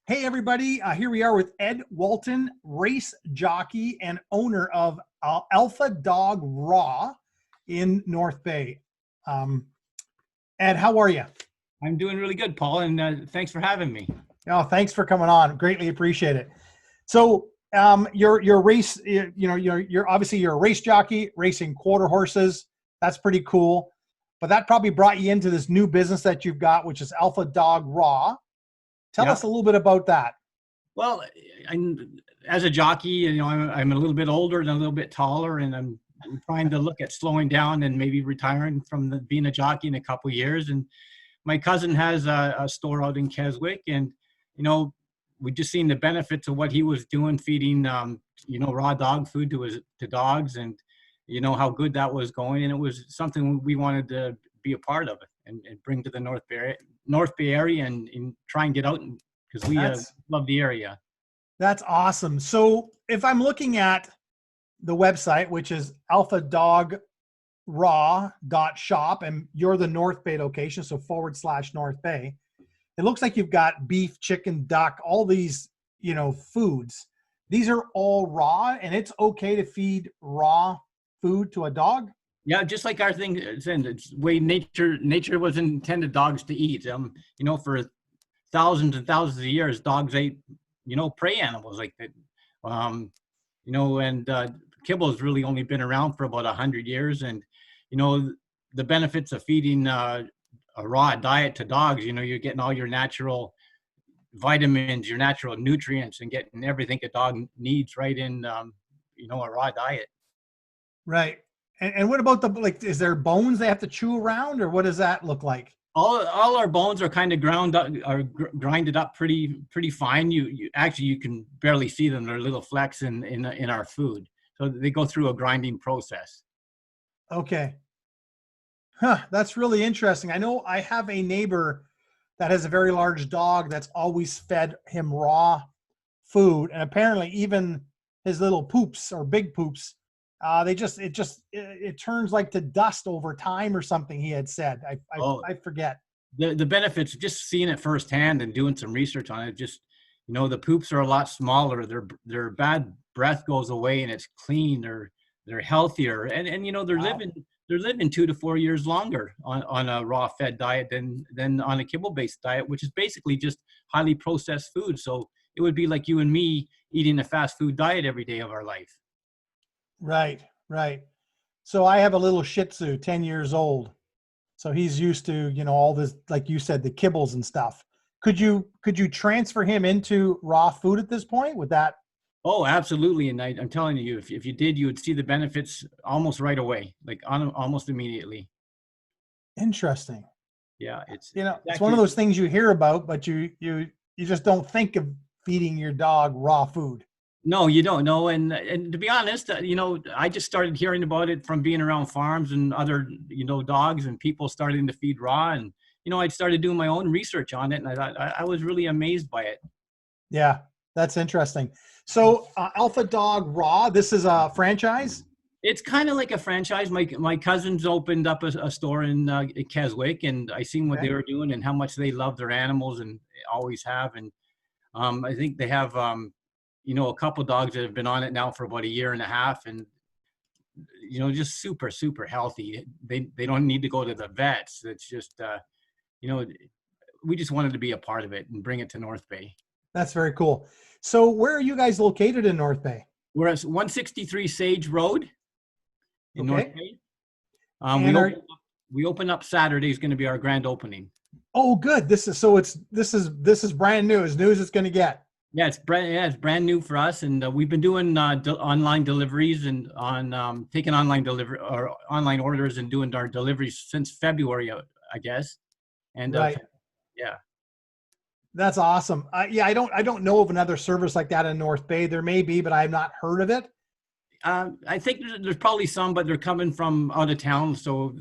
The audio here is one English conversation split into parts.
Hey, everybody. Here we are with Ed Walton, race jockey and owner of Alpha Dog Raw in North Bay. Ed, how are you? I'm doing really good, Paul, and thanks for having me. Oh, thanks for coming on. Greatly appreciate it. So, your race, you're obviously you're a race jockey, racing quarter horses. That's pretty cool. But that probably brought you into this new business that you've got, which is Alpha Dog Raw. Tell Yeah. us a little bit about that. Well, as a jockey, I'm a little bit older and a little bit taller, and I'm trying to look at slowing down and maybe retiring from being a jockey in a couple of years. And my cousin has a store out in Keswick, and we just seen the benefits of what he was doing, feeding raw dog food to dogs, and how good that was going, and it was something we wanted to be a part of and bring to the North Bay area and try and get out because we love the area. That's awesome. So if I'm looking at the website, which is alphadograw.shop, and you're the North Bay location, so /North Bay, it looks like you've got beef, chicken, duck, all these, foods. These are all raw, and it's okay to feed raw food to a dog? Yeah, just like our thing, it's the way nature was intended dogs to eat. For thousands and thousands of years, dogs ate, prey animals like that. Kibble has really only been around for about 100 years, and the benefits of feeding a raw diet to dogs. You're getting all your natural vitamins, your natural nutrients, and getting everything a dog needs right in a raw diet. Right. And what about is there bones they have to chew around, or what does that look like? All our bones are kind of grinded up pretty fine. You can barely see them. They're little flecks in our food. So they go through a grinding process. Okay. Huh, that's really interesting. I know I have a neighbor that has a very large dog that's always fed him raw food, and apparently even his little poops or big poops, it turns like to dust over time or something, he had said. I forget. The benefits, just seeing it firsthand and doing some research on it, just, the poops are a lot smaller. Their bad breath goes away and it's clean. They're healthier. And Wow. they're living 2 to 4 years longer on a raw fed diet than on a kibble based diet, which is basically just highly processed food. So it would be like you and me eating a fast food diet every day of our life. Right, right. So I have a little Shih Tzu, 10 years old. So he's used to, all this, like you said, the kibbles and stuff. Could you transfer him into raw food at this point with that? Oh, absolutely. And I'm telling you, if you did, you would see the benefits almost right away, like almost immediately. Interesting. Yeah, it's it's one of those things you hear about, but you just don't think of feeding your dog raw food. No, you don't know. And to be honest, I just started hearing about it from being around farms and other, dogs and people starting to feed raw. And, I started doing my own research on it, and I was really amazed by it. Yeah, that's interesting. So Alpha Dog Raw, this is a franchise? It's kind of like a franchise. My cousins opened up a store in Keswick, and I seen what they were doing and how much they love their animals and always have. And I think they have, a couple dogs that have been on it now for about a year and a half, and just super, super healthy. They don't need to go to the vets. It's just, we just wanted to be a part of it and bring it to North Bay. That's very cool. So where are you guys located in North Bay? We're at 163 Sage Road in North Bay. We open up Saturday is going to be our grand opening. Oh, good. This is brand new, as new as it's going to get. Yeah, it's brand new for us, and we've been doing online deliveries and taking online orders and doing our deliveries since February, I guess. And right. Yeah, that's awesome. I don't know of another service like that in North Bay. There may be, but I've not heard of it. I think there's probably some, but they're coming from out of town, so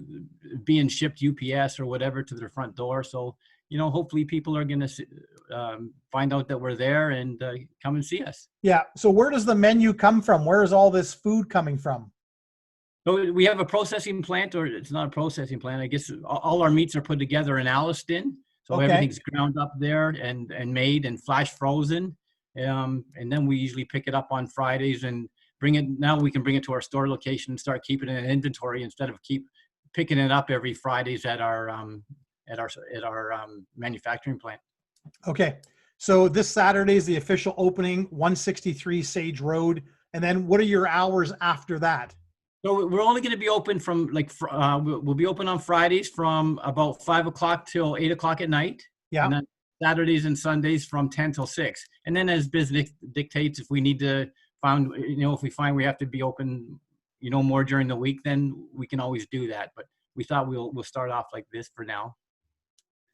being shipped UPS or whatever to their front door. So hopefully people are going to find out that we're there and come and see us. Yeah. So where does the menu come from? Where is all this food coming from? So we have a processing plant, or it's not a processing plant. I guess all our meats are put together in Alliston. So Okay. everything's ground up there and made and flash frozen. And then we usually pick it up on Fridays and bring it. Now we can bring it to our store location and start keeping it in inventory instead of keep picking it up every Fridays at our manufacturing plant. Okay. So this Saturday is the official opening, 163 Sage Road. And then what are your hours after that? So we're only going to be open from we'll be open on Fridays from about 5 o'clock till 8 o'clock at night. Yeah. And then Saturdays and Sundays from 10 till 6. And then as business dictates, if we need to if we find we have to be open, more during the week, then we can always do that. But we thought we'll start off like this for now.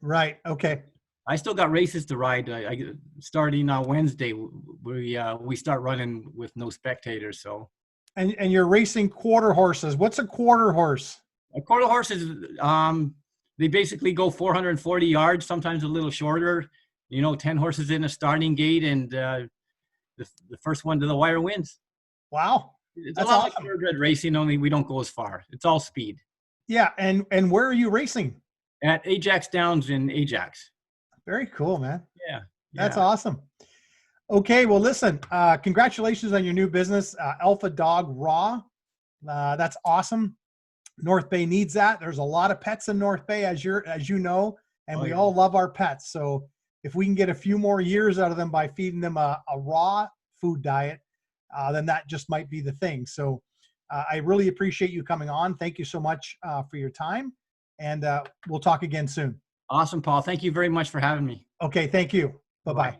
Right. Okay. I still got races to ride. Starting on Wednesday, we start running with no spectators. So. And you're racing quarter horses. What's a quarter horse? A quarter horse is they basically go 440 yards, sometimes a little shorter. 10 horses in a starting gate, and the first one to the wire wins. Wow, it's that's a lot awesome. like thoroughbred racing, only we don't go as far. It's all speed. Yeah, and where are you racing? At Ajax Downs in Ajax. Very cool, man. Yeah, that's awesome. Okay, well, listen, congratulations on your new business, Alpha Dog Raw. That's awesome. North Bay needs that. There's a lot of pets in North Bay, as you know, and we all love our pets. So if we can get a few more years out of them by feeding them a raw food diet, then that just might be the thing. So I really appreciate you coming on. Thank you so much for your time, and we'll talk again soon. Awesome, Paul. Thank you very much for having me. Okay, thank you. Bye-bye.